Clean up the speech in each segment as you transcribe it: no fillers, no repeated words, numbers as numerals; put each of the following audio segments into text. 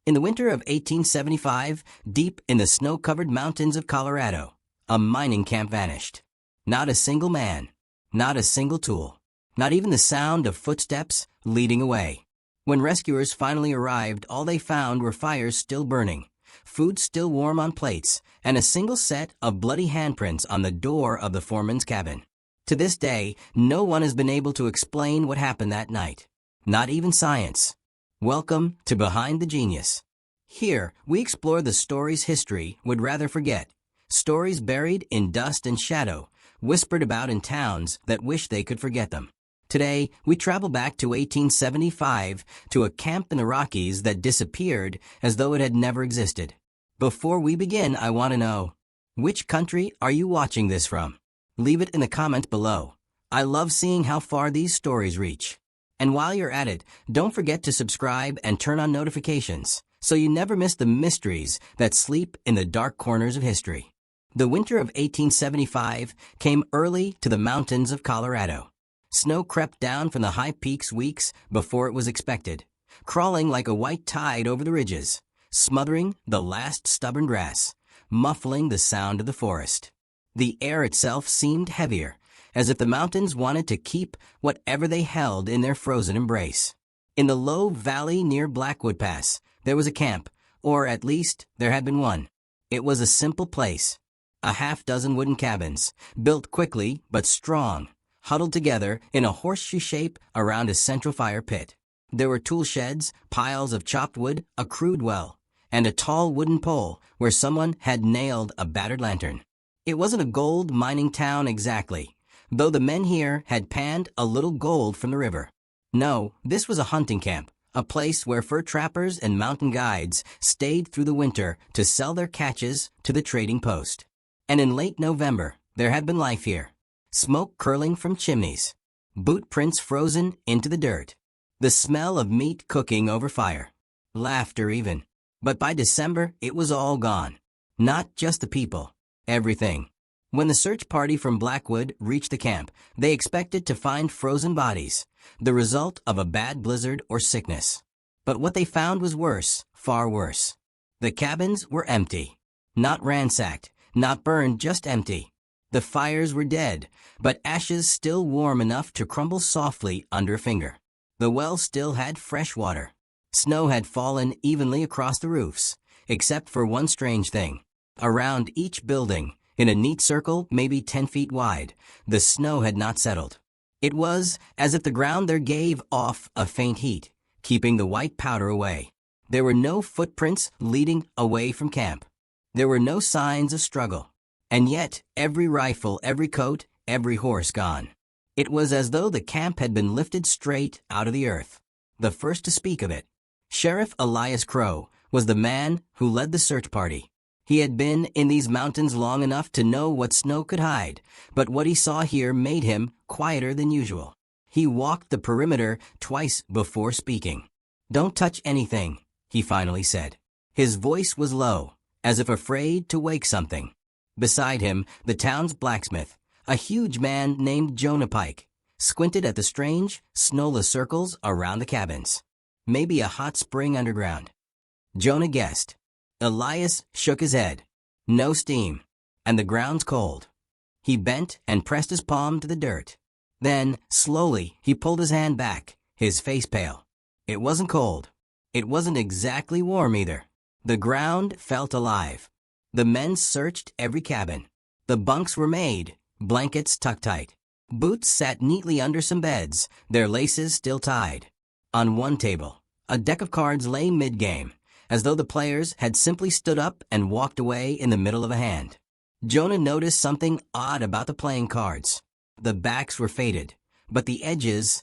In the winter of 1875, deep in the snow-covered mountains of Colorado, a mining camp vanished. Not a single man, not a single tool, not even the sound of footsteps leading away. When rescuers finally arrived, all they found were fires still burning, food still warm on plates, and a single set of bloody handprints on the door of the foreman's cabin. To this day, no one has been able to explain what happened that night. Not even science. Welcome to Behind the Genius. Here, we explore the stories history would rather forget. Stories buried in dust and shadow, whispered about in towns that wish they could forget them. Today, we travel back to 1875 to a camp in the Rockies that disappeared as though it had never existed. Before we begin, I want to know, which country are you watching this from? Leave it in the comments below. I love seeing how far these stories reach. And while you're at it, don't forget to subscribe and turn on notifications so you never miss the mysteries that sleep in the dark corners of history. The winter of 1875 came early to the mountains of Colorado. Snow crept down from the high peaks weeks before it was expected, crawling like a white tide over the ridges, smothering the last stubborn grass, muffling the sound of the forest. The air itself seemed heavier, as if the mountains wanted to keep whatever they held in their frozen embrace. In the low valley near Blackwood Pass, there was a camp, or at least there had been one. It was a simple place. A half-dozen wooden cabins, built quickly but strong, huddled together in a horseshoe shape around a central fire pit. There were tool sheds, piles of chopped wood, a crude well, and a tall wooden pole where someone had nailed a battered lantern. It wasn't a gold mining town exactly, though the men here had panned a little gold from the river. No, this was a hunting camp, a place where fur trappers and mountain guides stayed through the winter to sell their catches to the trading post. And in late November, there had been life here. Smoke curling from chimneys, boot prints frozen into the dirt, the smell of meat cooking over fire, laughter even. But by December, it was all gone. Not just the people, everything. When the search party from Blackwood reached the camp, they expected to find frozen bodies, the result of a bad blizzard or sickness. But what they found was worse, far worse. The cabins were empty. Not ransacked, not burned, just empty. The fires were dead, but ashes still warm enough to crumble softly under a finger. The well still had fresh water. Snow had fallen evenly across the roofs, except for one strange thing. Around each building, in a neat circle maybe 10 feet wide, the snow had not settled. It was as if the ground there gave off a faint heat, keeping the white powder away. There were no footprints leading away from camp. There were no signs of struggle. And yet, every rifle, every coat, every horse gone. It was as though the camp had been lifted straight out of the earth. The first to speak of it, Sheriff Elias Crow, was the man who led the search party. He had been in these mountains long enough to know what snow could hide, but what he saw here made him quieter than usual. He walked the perimeter twice before speaking. "Don't touch anything," he finally said. His voice was low, as if afraid to wake something. Beside him, the town's blacksmith, a huge man named Jonah Pike, squinted at the strange, snowless circles around the cabins. Maybe a hot spring underground. Jonah guessed. Elias shook his head. No steam. And the ground's cold. He bent and pressed his palm to the dirt. Then, slowly, he pulled his hand back, his face pale. It wasn't cold. It wasn't exactly warm either. The ground felt alive. The men searched every cabin. The bunks were made, blankets tucked tight. Boots sat neatly under some beds, their laces still tied. On one table, a deck of cards lay mid-game, as though the players had simply stood up and walked away in the middle of a hand. Jonah noticed something odd about the playing cards. The backs were faded, but the edges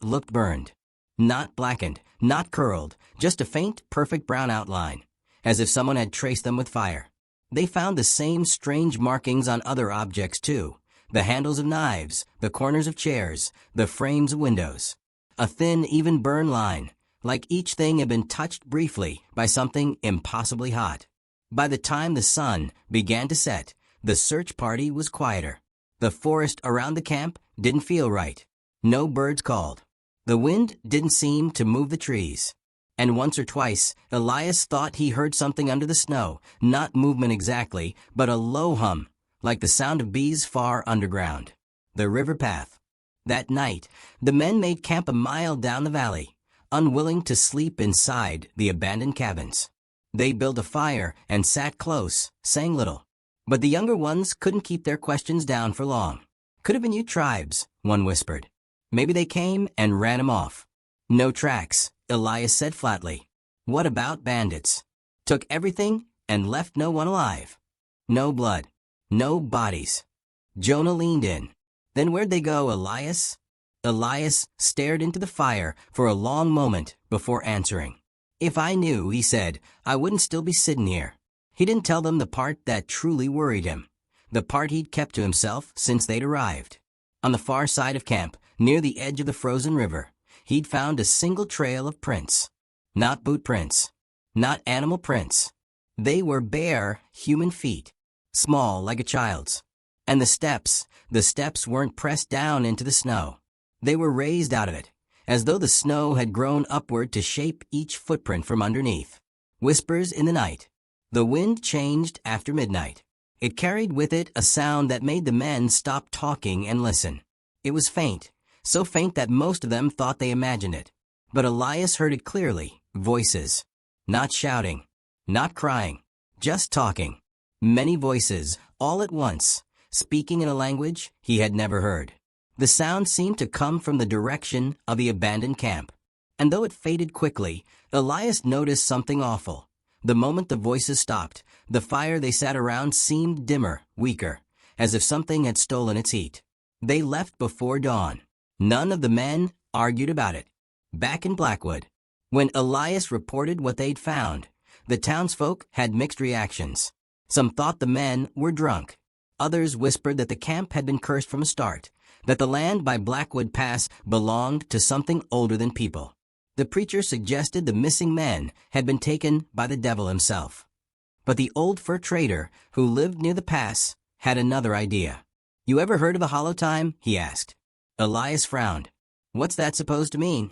looked burned. Not blackened, not curled, just a faint, perfect brown outline, as if someone had traced them with fire. They found the same strange markings on other objects too, the handles of knives, the corners of chairs, the frames of windows. A thin, even burn line, like each thing had been touched briefly by something impossibly hot. By the time the sun began to set, the search party was quieter. The forest around the camp didn't feel right. No birds called. The wind didn't seem to move the trees. And once or twice, Elias thought he heard something under the snow, not movement exactly, but a low hum, like the sound of bees far underground. The river path. That night, the men made camp a mile down the valley, unwilling to sleep inside the abandoned cabins. They built a fire and sat close, saying little. But the younger ones couldn't keep their questions down for long. Could have been you tribes, one whispered. Maybe they came and ran 'em off. No tracks, Elias said flatly. What about bandits? Took everything and left no one alive. No blood. No bodies. Jonah leaned in. Then where'd they go, Elias? Elias stared into the fire for a long moment before answering. If I knew, he said, I wouldn't still be sitting here. He didn't tell them the part that truly worried him. The part he'd kept to himself since they'd arrived. On the far side of camp, near the edge of the frozen river, he'd found a single trail of prints. Not boot prints. Not animal prints. They were bare, human feet. Small like a child's. And the steps weren't pressed down into the snow. They were raised out of it, as though the snow had grown upward to shape each footprint from underneath. Whispers in the night. The wind changed after midnight. It carried with it a sound that made the men stop talking and listen. It was faint, so faint that most of them thought they imagined it. But Elias heard it clearly, voices. Not shouting, not crying, just talking. Many voices, all at once, speaking in a language he had never heard. The sound seemed to come from the direction of the abandoned camp. And though it faded quickly, Elias noticed something awful. The moment the voices stopped, the fire they sat around seemed dimmer, weaker, as if something had stolen its heat. They left before dawn. None of the men argued about it. Back in Blackwood, when Elias reported what they'd found, the townsfolk had mixed reactions. Some thought the men were drunk. Others whispered that the camp had been cursed from the start, that the land by Blackwood Pass belonged to something older than people. The preacher suggested the missing men had been taken by the devil himself. But the old fur trader, who lived near the pass, had another idea. You ever heard of the hollow time? He asked. Elias frowned. What's that supposed to mean?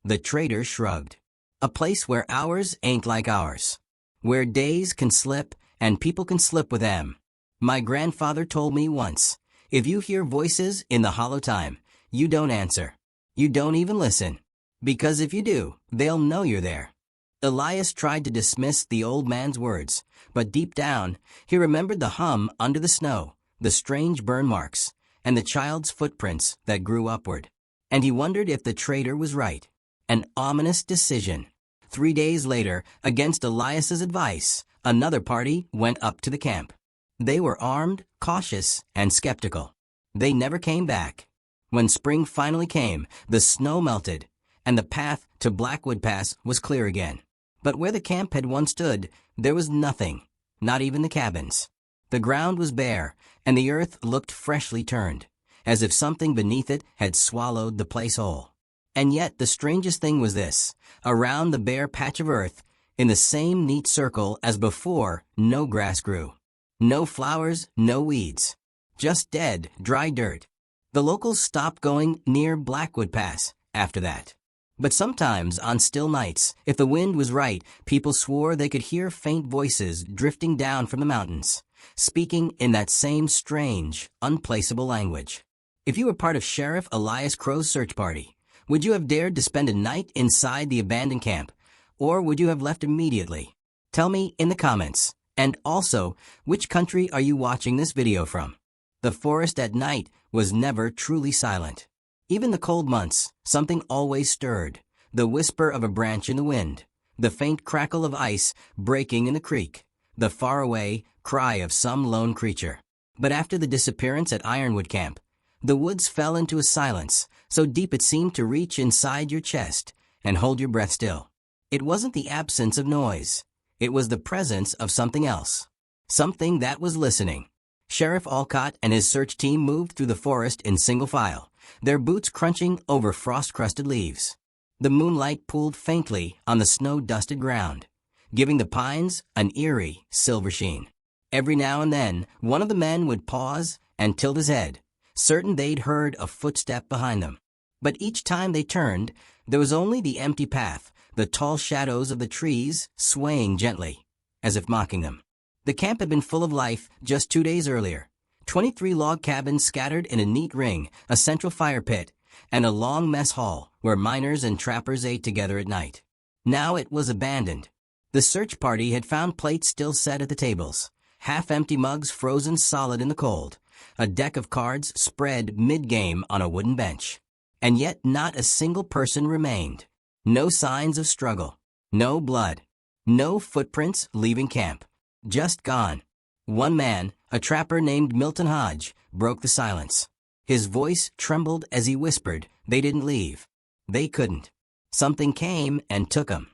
The trader shrugged. A place where hours ain't like ours. Where days can slip and people can slip with them. My grandfather told me once, if you hear voices in the hollow time, you don't answer. You don't even listen. Because if you do, they'll know you're there. Elias tried to dismiss the old man's words, but deep down, he remembered the hum under the snow, the strange burn marks, and the child's footprints that grew upward. And he wondered if the trader was right. An ominous decision. 3 days later, against Elias's advice, another party went up to the camp. They were armed, cautious, and skeptical. They never came back. When spring finally came, the snow melted, and the path to Blackwood Pass was clear again. But where the camp had once stood, there was nothing, not even the cabins. The ground was bare, and the earth looked freshly turned, as if something beneath it had swallowed the place whole. And yet the strangest thing was this: around the bare patch of earth, in the same neat circle as before, no grass grew. No flowers, no weeds. Just dead, dry dirt. The locals stopped going near Blackwood Pass after that. But sometimes, on still nights, if the wind was right, people swore they could hear faint voices drifting down from the mountains, speaking in that same strange, unplaceable language. If you were part of Sheriff Elias Crow's search party, would you have dared to spend a night inside the abandoned camp, or would you have left immediately? Tell me in the comments. And also, which country are you watching this video from? The forest at night was never truly silent. Even the cold months, something always stirred. The whisper of a branch in the wind, the faint crackle of ice breaking in the creek, the faraway cry of some lone creature. But after the disappearance at Ironwood camp, the woods fell into a silence so deep it seemed to reach inside your chest and hold your breath still. It wasn't the absence of noise. It was the presence of something else. Something that was listening. Sheriff Alcott and his search team moved through the forest in single file, their boots crunching over frost-crusted leaves. The moonlight pooled faintly on the snow-dusted ground, giving the pines an eerie silver sheen. Every now and then, one of the men would pause and tilt his head, certain they'd heard a footstep behind them. But each time they turned, there was only the empty path the tall shadows of the trees swaying gently, as if mocking them. The camp had been full of life just 2 days earlier. 23 log cabins scattered in a neat ring, a central fire pit, and a long mess hall where miners and trappers ate together at night. Now it was abandoned. The search party had found plates still set at the tables, half-empty mugs frozen solid in the cold, a deck of cards spread mid-game on a wooden bench. And yet not a single person remained. No signs of struggle, no blood, no footprints leaving camp. Just gone. One man, a trapper named Milton Hodge, broke the silence. His voice trembled as he whispered, "They didn't leave. They couldn't. Something came and took 'em."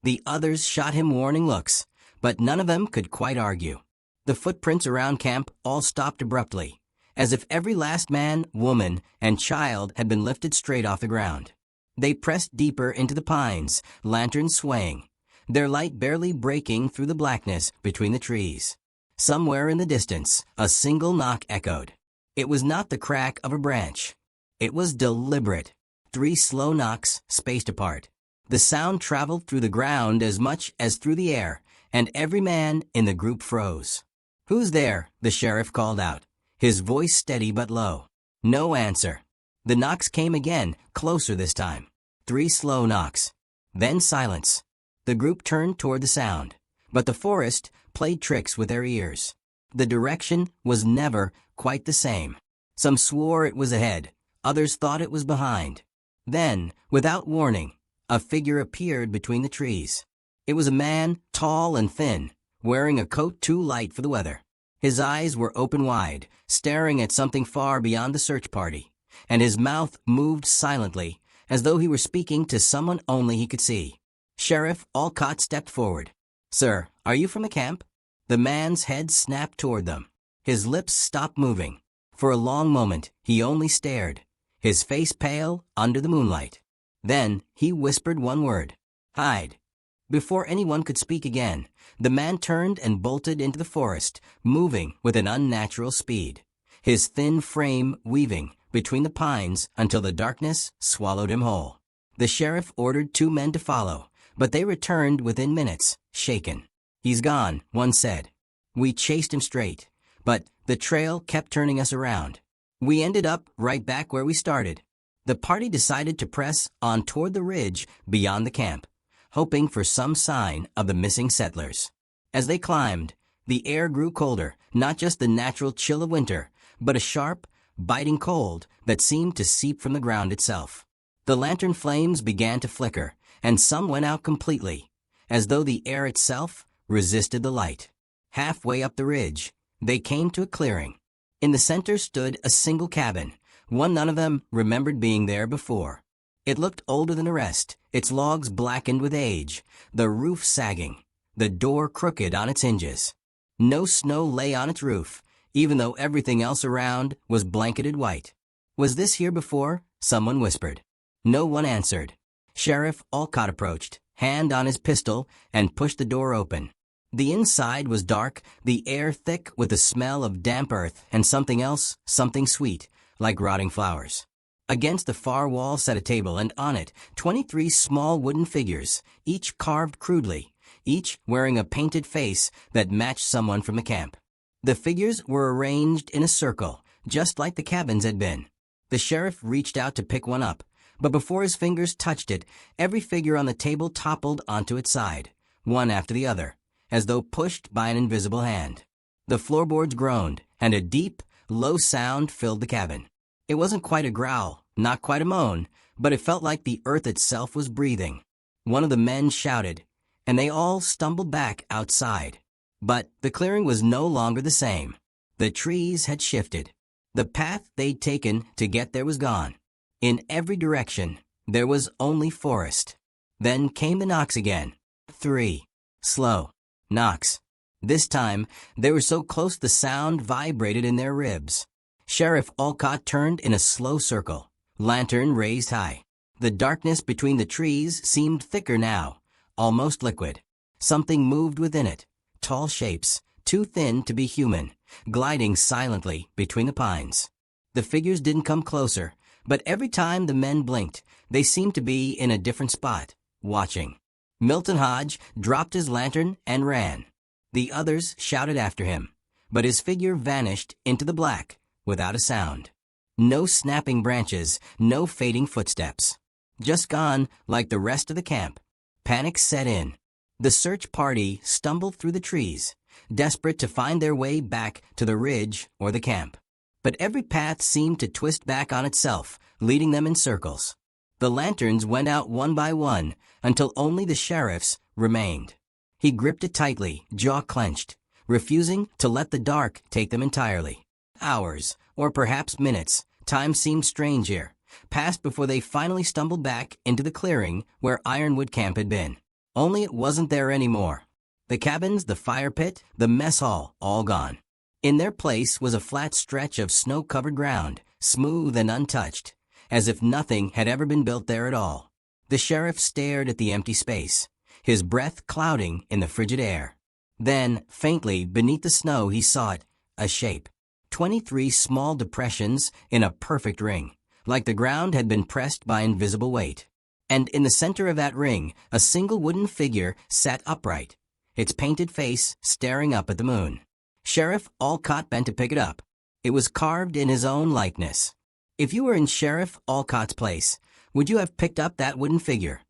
The others shot him warning looks, but none of them could quite argue. The footprints around camp all stopped abruptly, as if every last man, woman, and child had been lifted straight off the ground. They pressed deeper into the pines, lanterns swaying, their light barely breaking through the blackness between the trees. Somewhere in the distance, a single knock echoed. It was not the crack of a branch. It was deliberate. 3 slow knocks, spaced apart. The sound traveled through the ground as much as through the air, and every man in the group froze. "Who's there?" the sheriff called out, his voice steady but low. No answer. The knocks came again, closer this time. 3 slow knocks. Then silence. The group turned toward the sound, but the forest played tricks with their ears. The direction was never quite the same. Some swore it was ahead, others thought it was behind. Then, without warning, a figure appeared between the trees. It was a man, tall and thin, wearing a coat too light for the weather. His eyes were open wide, staring at something far beyond the search party, and his mouth moved silently, as though he were speaking to someone only he could see. Sheriff Alcott stepped forward. "Sir, are you from the camp?" The man's head snapped toward them. His lips stopped moving. For a long moment, he only stared, his face pale under the moonlight. Then he whispered one word, "Hide." Before anyone could speak again, the man turned and bolted into the forest, moving with an unnatural speed, his thin frame weaving between the pines until the darkness swallowed him whole. The sheriff ordered 2 men to follow, but they returned within minutes, shaken. "He's gone," one said. "We chased him straight, but the trail kept turning us around. We ended up right back where we started." The party decided to press on toward the ridge beyond the camp, hoping for some sign of the missing settlers. As they climbed, the air grew colder, not just the natural chill of winter, but a sharp, biting cold that seemed to seep from the ground itself. The lantern flames began to flicker, and some went out completely, as though the air itself resisted the light. Halfway up the ridge, they came to a clearing. In the center stood a single cabin, one none of them remembered being there before. It looked older than the rest, its logs blackened with age, the roof sagging, the door crooked on its hinges. No snow lay on its roof, even though everything else around was blanketed white. "Was this here before?" someone whispered. No one answered. Sheriff Alcott approached, hand on his pistol, and pushed the door open. The inside was dark, the air thick with the smell of damp earth and something else, something sweet, like rotting flowers. Against the far wall sat a table, and on it 23 small wooden figures, each carved crudely, each wearing a painted face that matched someone from the camp. The figures were arranged in a circle, just like the cabins had been. The sheriff reached out to pick one up, but before his fingers touched it, every figure on the table toppled onto its side, one after the other, as though pushed by an invisible hand. The floorboards groaned, and a deep, low sound filled the cabin. It wasn't quite a growl, not quite a moan, but it felt like the earth itself was breathing. One of the men shouted, and they all stumbled back outside. But the clearing was no longer the same. The trees had shifted. The path they'd taken to get there was gone. In every direction, there was only forest. Then came the knocks again. 3 slow knocks. This time, they were so close the sound vibrated in their ribs. Sheriff Alcott turned in a slow circle, lantern raised high. The darkness between the trees seemed thicker now, almost liquid. Something moved within it, tall shapes, too thin to be human, gliding silently between the pines. The figures didn't come closer, but every time the men blinked, they seemed to be in a different spot, watching. Milton Hodge dropped his lantern and ran. The others shouted after him, but his figure vanished into the black without a sound. No snapping branches, no fading footsteps. Just gone like the rest of the camp. Panic set in. The search party stumbled through the trees, desperate to find their way back to the ridge or the camp. But every path seemed to twist back on itself, leading them in circles. The lanterns went out one by one until only the sheriff's remained. He gripped it tightly, jaw clenched, refusing to let the dark take them entirely. Hours, or perhaps minutes, time seemed strange here, passed before they finally stumbled back into the clearing where Ironwood camp had been. Only it wasn't there anymore. The cabins, the fire pit, the mess hall, all gone. In their place was a flat stretch of snow-covered ground, smooth and untouched, as if nothing had ever been built there at all. The sheriff stared at the empty space, his breath clouding in the frigid air. Then, faintly, beneath the snow he saw it, a shape. 23 small depressions in a perfect ring, like the ground had been pressed by invisible weight. And in the center of that ring, a single wooden figure sat upright, its painted face staring up at the moon. Sheriff Alcott bent to pick it up. It was carved in his own likeness. If you were in Sheriff Alcott's place, would you have picked up that wooden figure?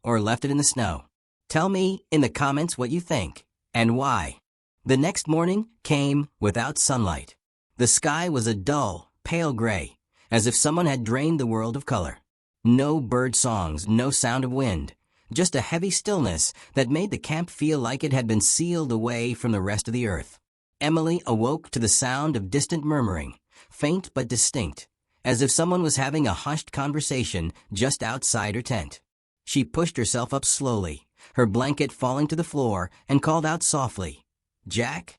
Or left it in the snow? Tell me in the comments what you think, and why. The next morning came without sunlight. The sky was a dull, pale gray, as if someone had drained the world of color. No bird songs, no sound of wind, just a heavy stillness that made the camp feel like it had been sealed away from the rest of the earth. Emily awoke to the sound of distant murmuring, faint but distinct, as if someone was having a hushed conversation just outside her tent. She pushed herself up slowly, her blanket falling to the floor, and called out softly, "Jack?"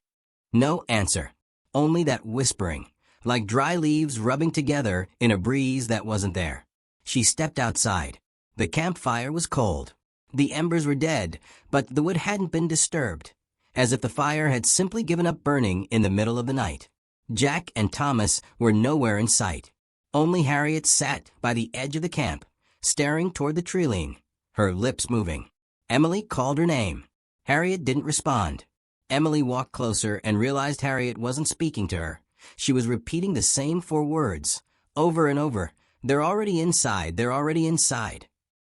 No answer, only that whispering, like dry leaves rubbing together in a breeze that wasn't there. She stepped outside. The campfire was cold. The embers were dead, but the wood hadn't been disturbed, as if the fire had simply given up burning in the middle of the night. Jack and Thomas were nowhere in sight. Only Harriet sat by the edge of the camp, staring toward the tree-line, her lips moving. Emily called her name. Harriet didn't respond. Emily walked closer and realized Harriet wasn't speaking to her. She was repeating the same 4 words, over and over. "They're already inside, they're already inside."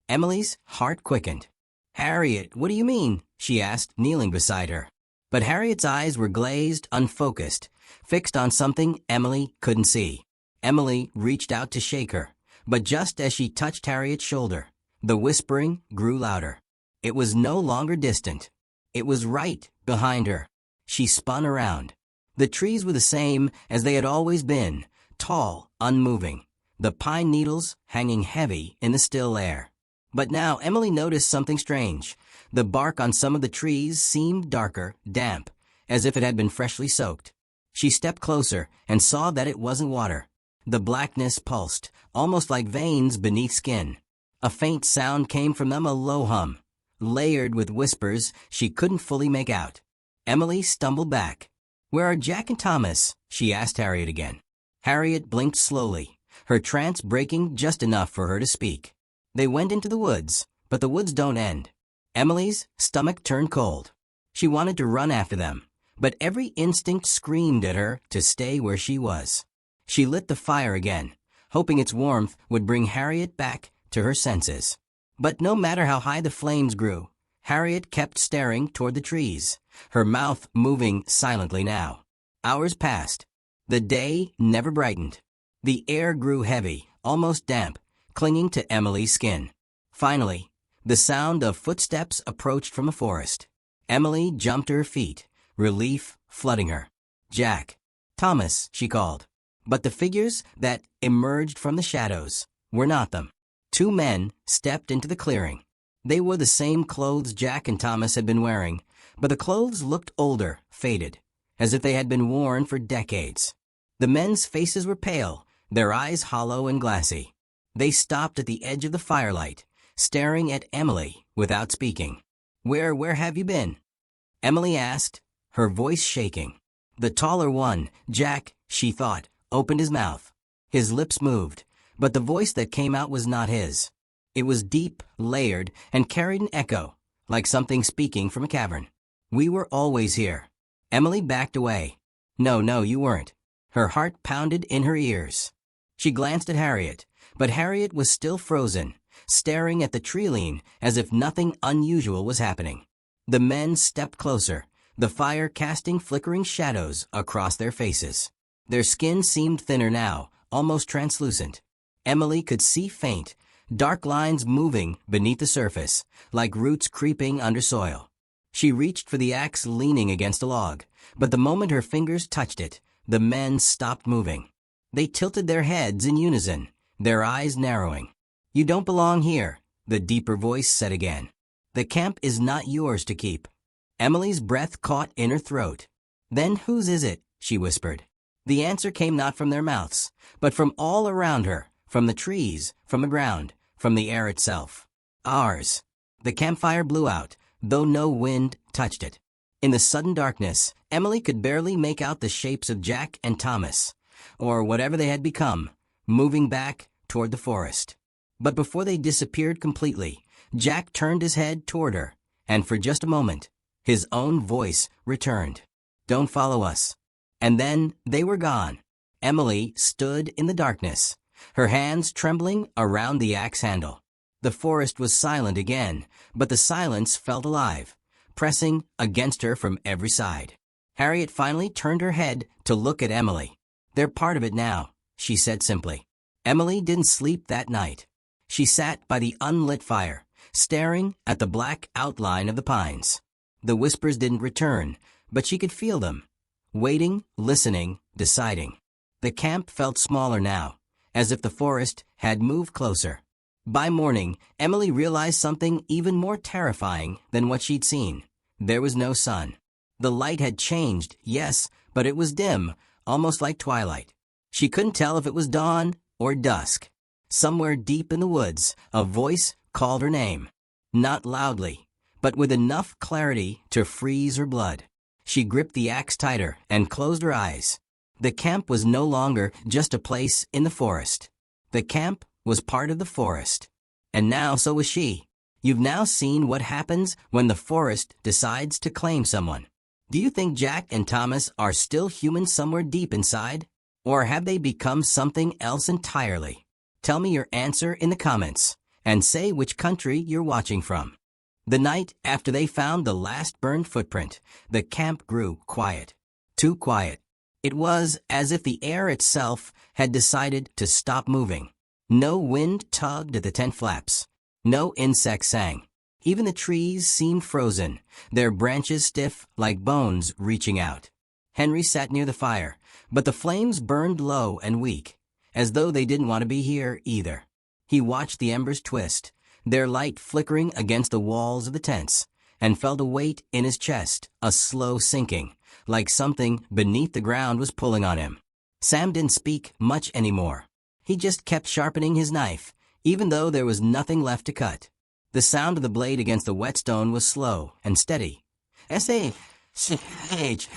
Emily's heart quickened. "Harriet, what do you mean?" she asked, kneeling beside her. But Harriet's eyes were glazed, unfocused, fixed on something Emily couldn't see. Emily reached out to shake her, but just as she touched Harriet's shoulder, the whispering grew louder. It was no longer distant. It was right behind her. She spun around. The trees were the same as they had always been, tall, unmoving, the pine needles hanging heavy in the still air. But now Emily noticed something strange. The bark on some of the trees seemed darker, damp, as if it had been freshly soaked. She stepped closer and saw that it wasn't water. The blackness pulsed, almost like veins beneath skin. A faint sound came from them, a low hum, layered with whispers she couldn't fully make out. Emily stumbled back. "Where are Jack and Thomas?" she asked Harriet again. Harriet blinked slowly, her trance breaking just enough for her to speak. "They went into the woods, but the woods don't end." Emily's stomach turned cold. She wanted to run after them, but every instinct screamed at her to stay where she was. She lit the fire again, hoping its warmth would bring Harriet back to her senses. But no matter how high the flames grew, Harriet kept staring toward the trees, her mouth moving silently now. Hours passed. The day never brightened. The air grew heavy, almost damp, clinging to Emily's skin. Finally, the sound of footsteps approached from the forest. Emily jumped to her feet, relief flooding her. "Jack, Thomas," she called. But the figures that emerged from the shadows were not them. 2 men stepped into the clearing. They wore the same clothes Jack and Thomas had been wearing, but the clothes looked older, faded, as if they had been worn for decades. The men's faces were pale, their eyes hollow and glassy. They stopped at the edge of the firelight, staring at Emily without speaking. Where have you been?" Emily asked, her voice shaking. The taller one, Jack, she thought, opened his mouth. His lips moved, but the voice that came out was not his. It was deep, layered, and carried an echo, like something speaking from a cavern. "We were always here." Emily backed away. No, you weren't." Her heart pounded in her ears. She glanced at Harriet, but Harriet was still frozen, staring at the treeline as if nothing unusual was happening. The men stepped closer, the fire casting flickering shadows across their faces. Their skin seemed thinner now, almost translucent. Emily could see faint, dark lines moving beneath the surface, like roots creeping under soil. She reached for the axe leaning against a log, but the moment her fingers touched it, the men stopped moving. They tilted their heads in unison, their eyes narrowing. "You don't belong here," the deeper voice said again. "The camp is not yours to keep." Emily's breath caught in her throat. "Then whose is it?" she whispered. The answer came not from their mouths, but from all around her, from the trees, from the ground, from the air itself. "Ours." The campfire blew out, though no wind touched it. In the sudden darkness, Emily could barely make out the shapes of Jack and Thomas, or whatever they had become, moving back toward the forest. But before they disappeared completely, Jack turned his head toward her, and for just a moment, his own voice returned. "Don't follow us." And then they were gone. Emily stood in the darkness, her hands trembling around the axe handle. The forest was silent again, but the silence felt alive, pressing against her from every side. Harriet finally turned her head to look at Emily. "They're part of it now," she said simply. Emily didn't sleep that night. She sat by the unlit fire, staring at the black outline of the pines. The whispers didn't return, but she could feel them, waiting, listening, deciding. The camp felt smaller now, as if the forest had moved closer. By morning, Emily realized something even more terrifying than what she'd seen. There was no sun. The light had changed, yes, but it was dim, almost like twilight. She couldn't tell if it was dawn or dusk. Somewhere deep in the woods, a voice called her name. Not loudly, but with enough clarity to freeze her blood. She gripped the axe tighter and closed her eyes. The camp was no longer just a place in the forest. The camp was part of the forest. And now so was she. You've now seen what happens when the forest decides to claim someone. Do you think Jack and Thomas are still human somewhere deep inside? Or have they become something else entirely? Tell me your answer in the comments, and say which country you're watching from. The night after they found the last burned footprint, the camp grew quiet. Too quiet. It was as if the air itself had decided to stop moving. No wind tugged at the tent flaps. No insects sang. Even the trees seemed frozen, their branches stiff like bones reaching out. Henry sat near the fire, but the flames burned low and weak, as though they didn't want to be here either. He watched the embers twist, their light flickering against the walls of the tents, and felt a weight in his chest, a slow sinking, like something beneath the ground was pulling on him. Sam didn't speak much anymore. He just kept sharpening his knife, even though there was nothing left to cut. The sound of the blade against the whetstone was slow and steady. S-A-C-H,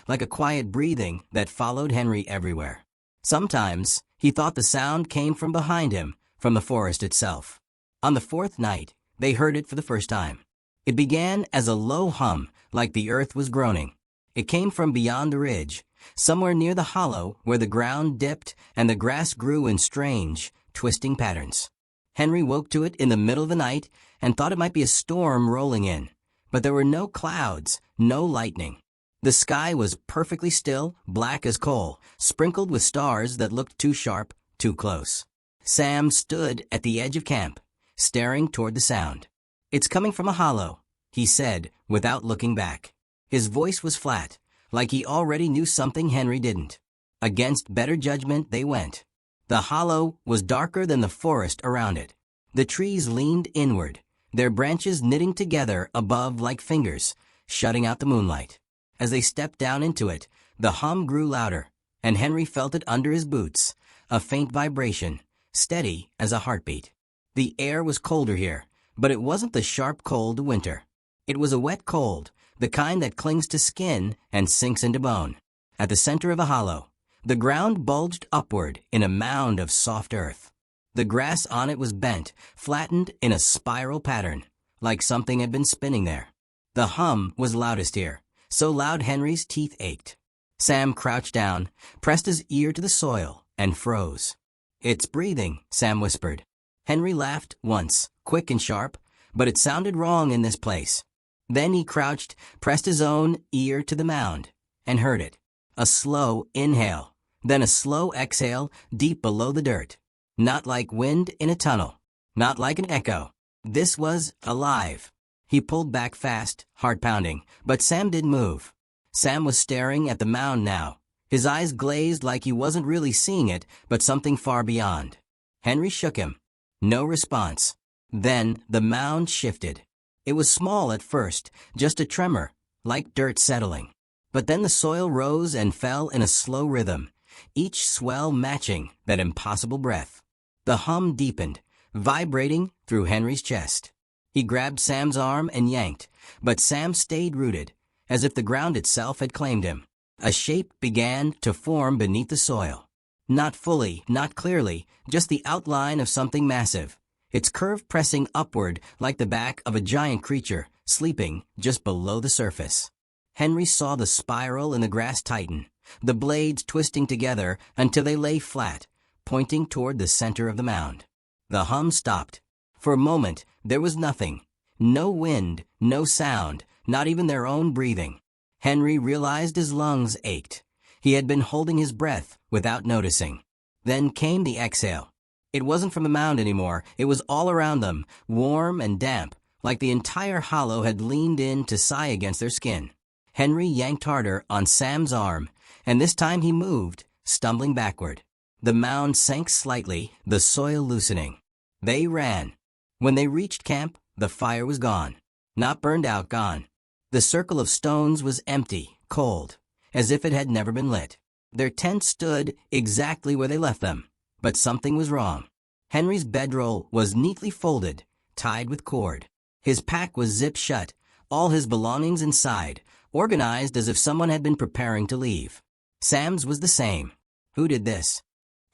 like a quiet breathing that followed Henry everywhere. Sometimes, he thought the sound came from behind him, from the forest itself. On the fourth night, they heard it for the first time. It began as a low hum, like the earth was groaning. It came from beyond the ridge, somewhere near the hollow where the ground dipped and the grass grew in strange, twisting patterns. Henry woke to it in the middle of the night and thought it might be a storm rolling in, but there were no clouds, no lightning. The sky was perfectly still, black as coal, sprinkled with stars that looked too sharp, too close. Sam stood at the edge of camp, staring toward the sound. "It's coming from a hollow," he said, without looking back. His voice was flat, like he already knew something Henry didn't. Against better judgment they went. The hollow was darker than the forest around it. The trees leaned inward, their branches knitting together above like fingers, shutting out the moonlight. As they stepped down into it, the hum grew louder, and Henry felt it under his boots, a faint vibration, steady as a heartbeat. The air was colder here, but it wasn't the sharp cold of winter. It was a wet cold, the kind that clings to skin and sinks into bone. At the center of the hollow, the ground bulged upward in a mound of soft earth. The grass on it was bent, flattened in a spiral pattern, like something had been spinning there. The hum was loudest here, so loud Henry's teeth ached. Sam crouched down, pressed his ear to the soil, and froze. "It's breathing," Sam whispered. Henry laughed once, quick and sharp, but it sounded wrong in this place. Then he crouched, pressed his own ear to the mound, and heard it. A slow inhale, then a slow exhale deep below the dirt. Not like wind in a tunnel, not like an echo. This was alive. He pulled back fast, heart pounding, but Sam didn't move. Sam was staring at the mound now, his eyes glazed like he wasn't really seeing it, but something far beyond. Henry shook him. No response. Then the mound shifted. It was small at first, just a tremor, like dirt settling. But then the soil rose and fell in a slow rhythm, each swell matching that impossible breath. The hum deepened, vibrating through Henry's chest. He grabbed Sam's arm and yanked, but Sam stayed rooted, as if the ground itself had claimed him. A shape began to form beneath the soil. Not fully, not clearly, just the outline of something massive, its curve pressing upward like the back of a giant creature, sleeping just below the surface. Henry saw the spiral in the grass tighten, the blades twisting together until they lay flat, pointing toward the center of the mound. The hum stopped. For a moment, there was nothing. No wind, no sound, not even their own breathing. Henry realized his lungs ached. He had been holding his breath without noticing. Then came the exhale. It wasn't from the mound anymore. It was all around them, warm and damp, like the entire hollow had leaned in to sigh against their skin. Henry yanked harder on Sam's arm, and this time he moved, stumbling backward. The mound sank slightly, the soil loosening. They ran. When they reached camp, the fire was gone. Not burned out, gone. The circle of stones was empty, cold, as if it had never been lit. Their tent stood exactly where they left them, but something was wrong. Henry's bedroll was neatly folded, tied with cord. His pack was zipped shut, all his belongings inside, organized as if someone had been preparing to leave. Sam's was the same. "Who did this?"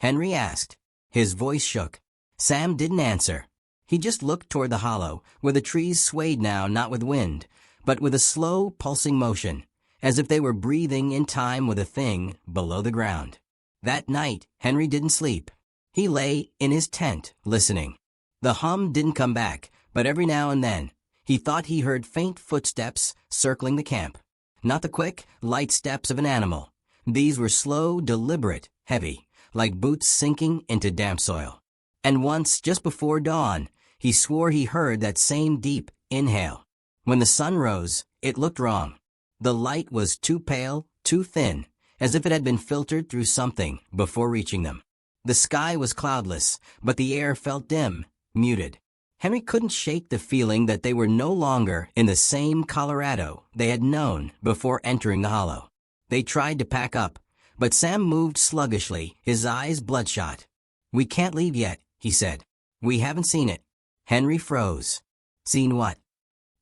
Henry asked. His voice shook. Sam didn't answer. He just looked toward the hollow, where the trees swayed now not with wind, but with a slow, pulsing motion, as if they were breathing in time with a thing below the ground. That night, Henry didn't sleep. He lay in his tent, listening. The hum didn't come back, but every now and then, he thought he heard faint footsteps circling the camp. Not the quick, light steps of an animal. These were slow, deliberate, heavy, like boots sinking into damp soil. And once, just before dawn, he swore he heard that same deep inhale. When the sun rose, it looked wrong. The light was too pale, too thin, as if it had been filtered through something before reaching them. The sky was cloudless, but the air felt dim, muted. Henry couldn't shake the feeling that they were no longer in the same Colorado they had known before entering the hollow. They tried to pack up, but Sam moved sluggishly, his eyes bloodshot. "We can't leave yet," he said. "We haven't seen it." Henry froze. Seen what?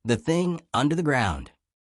The thing under the ground.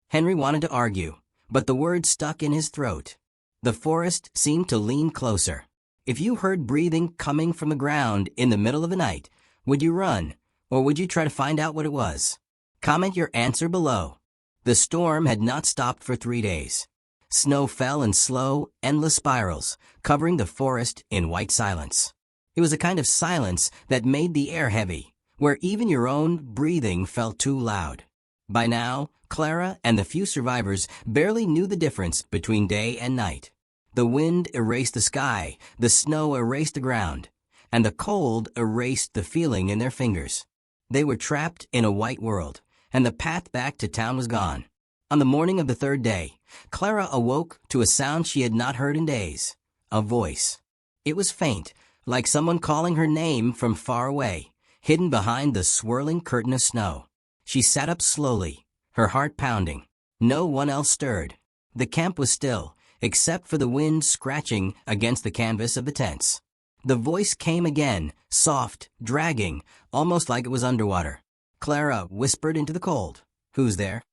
Henry wanted to argue, but the words stuck in his throat. The forest seemed to lean closer. If you heard breathing coming from the ground in the middle of the night, would you run, or would you try to find out what it was? Comment your answer below. The storm had not stopped for 3 days. Snow fell in slow, endless spirals, covering the forest in white silence. It was a kind of silence that made the air heavy, where even your own breathing felt too loud. By now, Clara and the few survivors barely knew the difference between day and night. The wind erased the sky, the snow erased the ground, and the cold erased the feeling in their fingers. They were trapped in a white world, and the path back to town was gone. On the morning of the 3rd day, Clara awoke to a sound she had not heard in days. A voice. It was faint, like someone calling her name from far away, hidden behind the swirling curtain of snow. She sat up slowly, her heart pounding. No one else stirred. The camp was still, except for the wind scratching against the canvas of the tents. The voice came again, soft, dragging, almost like it was underwater. Clara whispered into the cold, "Who's there?"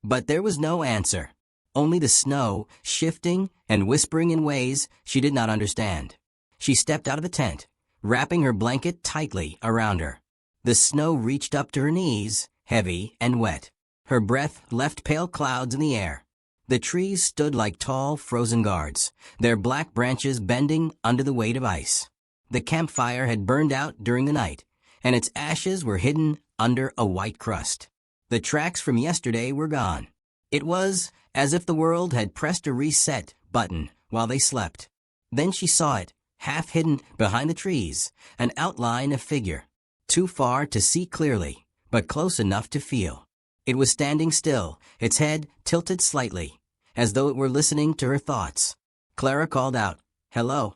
But there was no answer. Only the snow, shifting and whispering in ways she did not understand. She stepped out of the tent, wrapping her blanket tightly around her. The snow reached up to her knees, heavy and wet. Her breath left pale clouds in the air. The trees stood like tall, frozen guards, their black branches bending under the weight of ice. The campfire had burned out during the night, and its ashes were hidden under a white crust. The tracks from yesterday were gone. It was as if the world had pressed a reset button while they slept. Then she saw it, half hidden behind the trees, an outline of figure. Too far to see clearly, but close enough to feel. It was standing still, its head tilted slightly, as though it were listening to her thoughts. Clara called out, "Hello."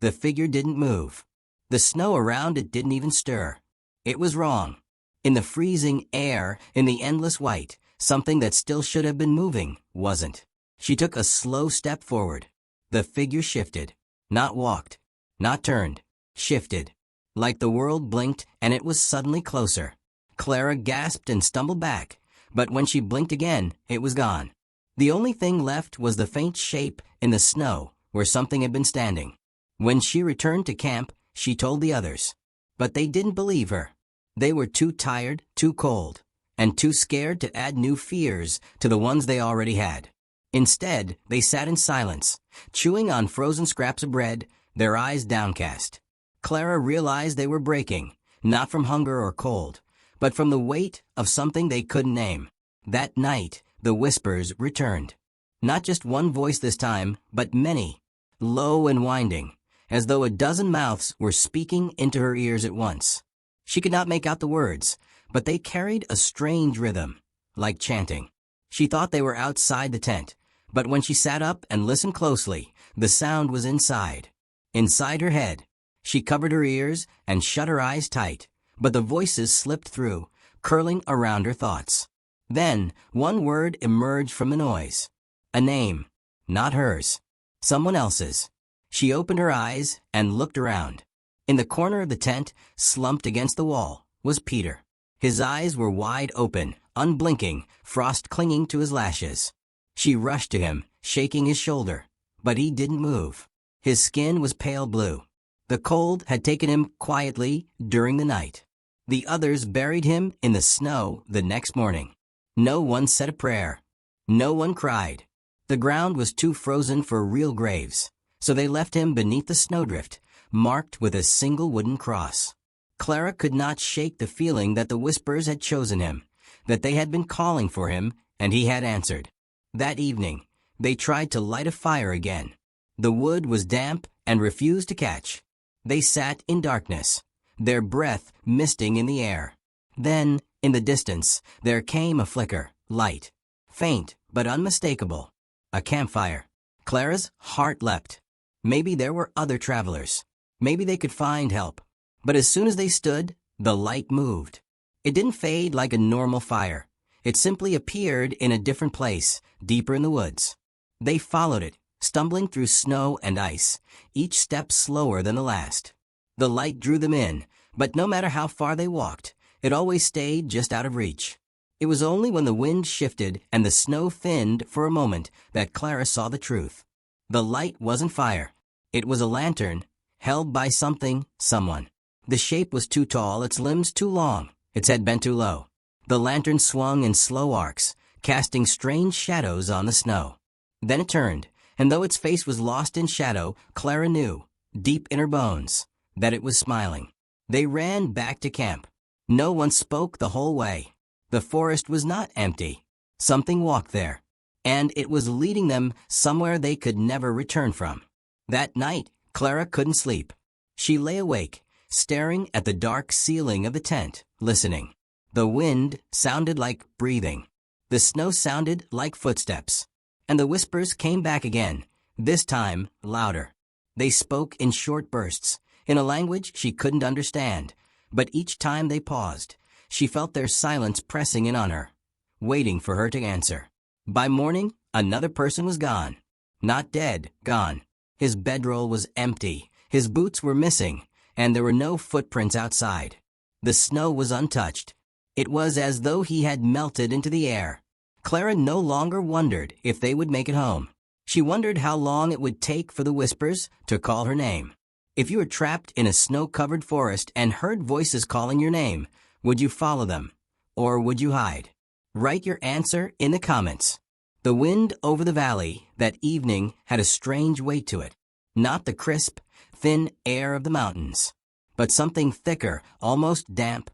The figure didn't move. The snow around it didn't even stir. It was wrong. In the freezing air, in the endless white, something that still should have been moving wasn't. She took a slow step forward. The figure shifted. Not walked. Not turned. Shifted. Like the world blinked and it was suddenly closer. Clara gasped and stumbled back, but when she blinked again, it was gone. The only thing left was the faint shape in the snow where something had been standing. When she returned to camp, she told the others. But they didn't believe her. They were too tired, too cold, and too scared to add new fears to the ones they already had. Instead, they sat in silence, chewing on frozen scraps of bread, their eyes downcast. Clara realized they were breaking, not from hunger or cold, but from the weight of something they couldn't name. That night, the whispers returned. Not just one voice this time, but many, low and winding, as though a dozen mouths were speaking into her ears at once. She could not make out the words, but they carried a strange rhythm, like chanting. She thought they were outside the tent, but when she sat up and listened closely, the sound was inside. Inside her head. She covered her ears and shut her eyes tight, but the voices slipped through, curling around her thoughts. Then, one word emerged from the noise. A name. Not hers. Someone else's. She opened her eyes and looked around. In the corner of the tent, slumped against the wall, was Peter. His eyes were wide open, unblinking, frost clinging to his lashes. She rushed to him, shaking his shoulder, but he didn't move. His skin was pale blue. The cold had taken him quietly during the night. The others buried him in the snow the next morning. No one said a prayer. No one cried. The ground was too frozen for real graves, so they left him beneath the snowdrift, marked with a single wooden cross. Clara could not shake the feeling that the whispers had chosen him, that they had been calling for him, and he had answered. That evening, they tried to light a fire again. The wood was damp and refused to catch. They sat in darkness, their breath misting in the air. Then, in the distance, there came a flicker, light, faint but unmistakable. A campfire. Clara's heart leapt. Maybe there were other travelers. Maybe they could find help. But as soon as they stood, the light moved. It didn't fade like a normal fire. It simply appeared in a different place, deeper in the woods. They followed it, stumbling through snow and ice, each step slower than the last. The light drew them in, but no matter how far they walked, it always stayed just out of reach. It was only when the wind shifted and the snow thinned for a moment that Clara saw the truth. The light wasn't fire. It was a lantern, held by something, someone. The shape was too tall, its limbs too long, its head bent too low. The lantern swung in slow arcs, casting strange shadows on the snow. Then it turned, and though its face was lost in shadow, Clara knew, deep in her bones, that it was smiling. They ran back to camp. No one spoke the whole way. The forest was not empty. Something walked there, and it was leading them somewhere they could never return from. That night, Clara couldn't sleep. She lay awake, staring at the dark ceiling of the tent, listening. The wind sounded like breathing. The snow sounded like footsteps. And the whispers came back again, this time louder. They spoke in short bursts, in a language she couldn't understand, but each time they paused, she felt their silence pressing in on her, waiting for her to answer. By morning, another person was gone. Not dead, gone. His bedroll was empty, his boots were missing, and there were no footprints outside. The snow was untouched. It was as though he had melted into the air. Clara no longer wondered if they would make it home. She wondered how long it would take for the whispers to call her name. If you were trapped in a snow-covered forest and heard voices calling your name, would you follow them? Or would you hide? Write your answer in the comments. The wind over the valley that evening had a strange weight to it. Not the crisp, thin air of the mountains, but something thicker, almost damp,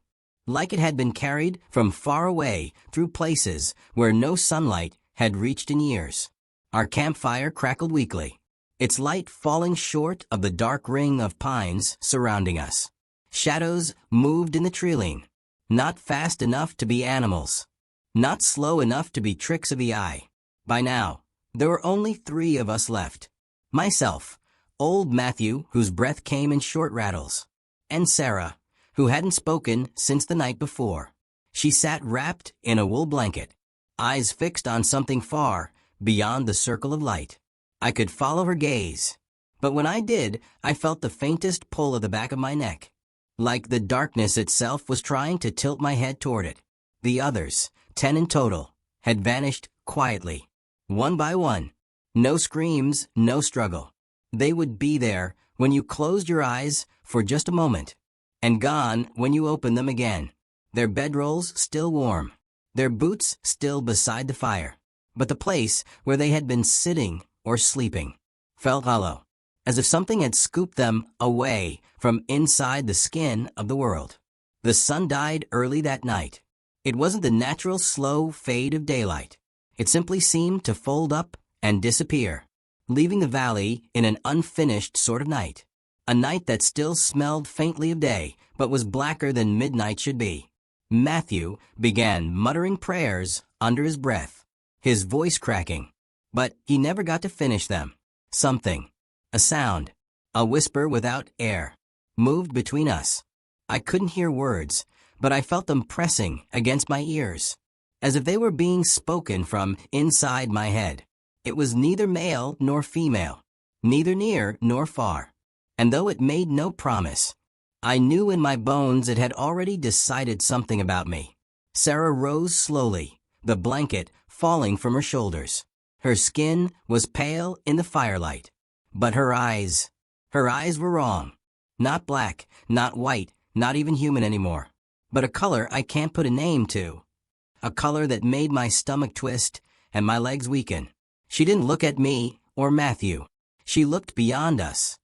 like it had been carried from far away through places where no sunlight had reached in years. Our campfire crackled weakly, its light falling short of the dark ring of pines surrounding us. Shadows moved in the tree-line, not fast enough to be animals, not slow enough to be tricks of the eye. By now, there were only 3 of us left. Myself, old Matthew, whose breath came in short rattles, and Sarah, who hadn't spoken since the night before. She sat wrapped in a wool blanket, eyes fixed on something far beyond the circle of light. I could follow her gaze, but when I did, I felt the faintest pull of the back of my neck, like the darkness itself was trying to tilt my head toward it. The others, 10 in total, had vanished quietly, one by one. No screams, no struggle. They would be there when you closed your eyes for just a moment, and gone when you opened them again. Their bedrolls still warm, their boots still beside the fire, but the place where they had been sitting or sleeping felt hollow, as if something had scooped them away from inside the skin of the world. The sun died early that night. It wasn't the natural slow fade of daylight. It simply seemed to fold up and disappear, leaving the valley in an unfinished sort of night. A night that still smelled faintly of day, but was blacker than midnight should be. Matthew began muttering prayers under his breath, his voice cracking, but he never got to finish them. Something, a sound, a whisper without air, moved between us. I couldn't hear words, but I felt them pressing against my ears, as if they were being spoken from inside my head. It was neither male nor female, neither near nor far, and though it made no promise, I knew in my bones it had already decided something about me. Sarah rose slowly, the blanket falling from her shoulders. Her skin was pale in the firelight, but her eyes were wrong. Not black, not white, not even human anymore, but a color I can't put a name to. A color that made my stomach twist and my legs weaken. She didn't look at me or Matthew. She looked beyond us,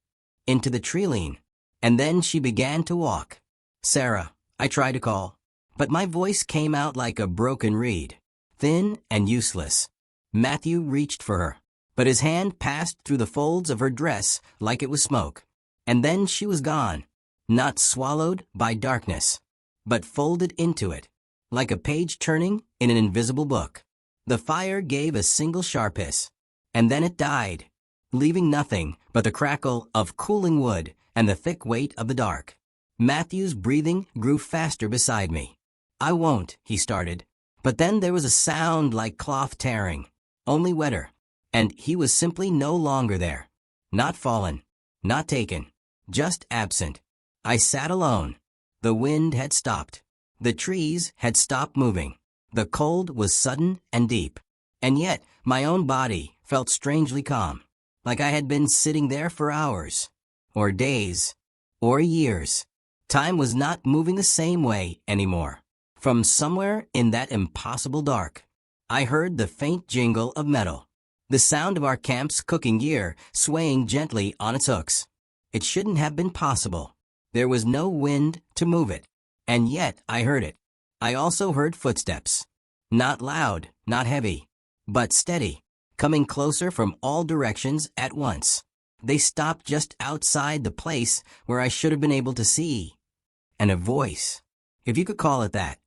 into the tree-line, and then she began to walk. Sarah, I tried to call, but my voice came out like a broken reed, thin and useless. Matthew reached for her, but his hand passed through the folds of her dress like it was smoke. And then she was gone, not swallowed by darkness, but folded into it, like a page turning in an invisible book. The fire gave a single sharp hiss, and then it died, leaving nothing but the crackle of cooling wood and the thick weight of the dark. Matthew's breathing grew faster beside me. I won't, he started, but then there was a sound like cloth tearing, only wetter, and he was simply no longer there. Not fallen, not taken, just absent. I sat alone. The wind had stopped. The trees had stopped moving. The cold was sudden and deep, and yet my own body felt strangely calm, like I had been sitting there for hours, or days, or years. Time was not moving the same way anymore. From somewhere in that impossible dark, I heard the faint jingle of metal, the sound of our camp's cooking gear swaying gently on its hooks. It shouldn't have been possible. There was no wind to move it, and yet I heard it. I also heard footsteps. Not loud, not heavy, but steady, coming closer from all directions at once. They stopped just outside the place where I should have been able to see. And a voice, if you could call it that,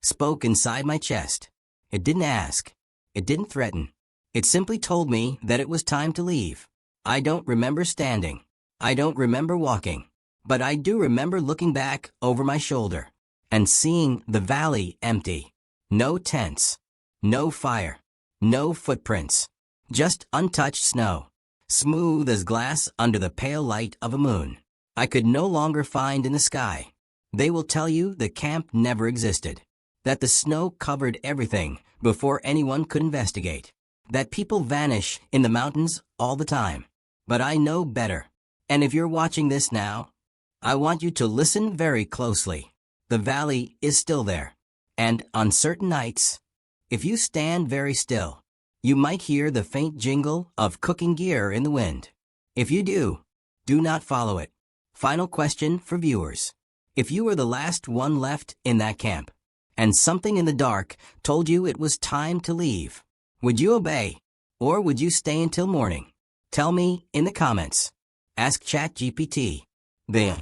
spoke inside my chest. It didn't ask. It didn't threaten. It simply told me that it was time to leave. I don't remember standing. I don't remember walking. But I do remember looking back over my shoulder and seeing the valley empty. No tents, no fire, no footprints, just untouched snow, smooth as glass under the pale light of a moon I could no longer find in the sky. They will tell you the camp never existed, that the snow covered everything before anyone could investigate, that people vanish in the mountains all the time. But I know better. And if you're watching this now, I want you to listen very closely. The valley is still there. And on certain nights, if you stand very still, you might hear the faint jingle of cooking gear in the wind. If you do not follow it. Final question for viewers. If you were the last one left in that camp, and something in the dark told you it was time to leave, would you obey? Or would you stay until morning? Tell me in the comments. Ask ChatGPT. The